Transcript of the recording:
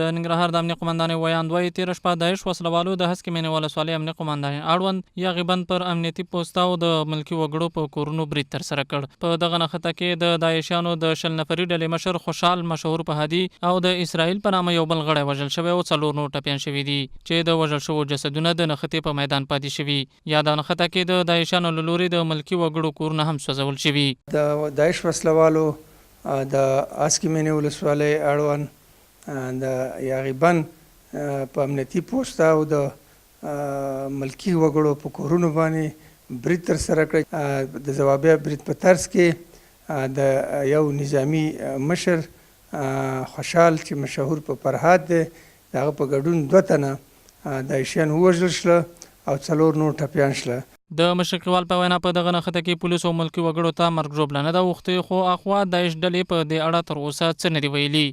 د ننګرهار د امنیه قمندان ویاند وایي تېره شپه داعش وسلوالو د هسکې مینې ولسوالۍ امنیه قمندان اړوند یاغي بند پر امنیتي پوسټاو د ملکي وګړو په کورونو برید ترسره کړ. په دغه نښته کې د داعشیانو د 20 نفري ډلې مشر خوشحال مشهور پهادي او د اسرائیل په نامه یو بل غړی وژل شوی او 4 نور ټپیان شوي دي چې د وژل شوو جسدونه د نښتې په میدان پاتې شوي. یا د نښته کې د داعشیانو له لوري د ملکي وګړو کورونه هم سوځول شوي. د داعش وسلوالو د هسکې مینې ولسوالۍ اړوند د یاغي بند په امنیتي پوسټ او د ملکي وګړو په کورونو باندې برید ترسره کړی. د ځوابیه برید په طرز کې د یو نظامي مشر خوشحال چې مشهور په فرهاد دی د هغه په ګډون 2 تنه داعشیان ووژل شله او 4 نور ټپیان شله. د مشرقیوال په وینا په دغه نښته کې پولیسو ملکي وګړو ته مرګ ژوبله نه ده اوښتې، خو اخوا داعش ډلې په دې اړه تر اوسه څه نه دي ویلي.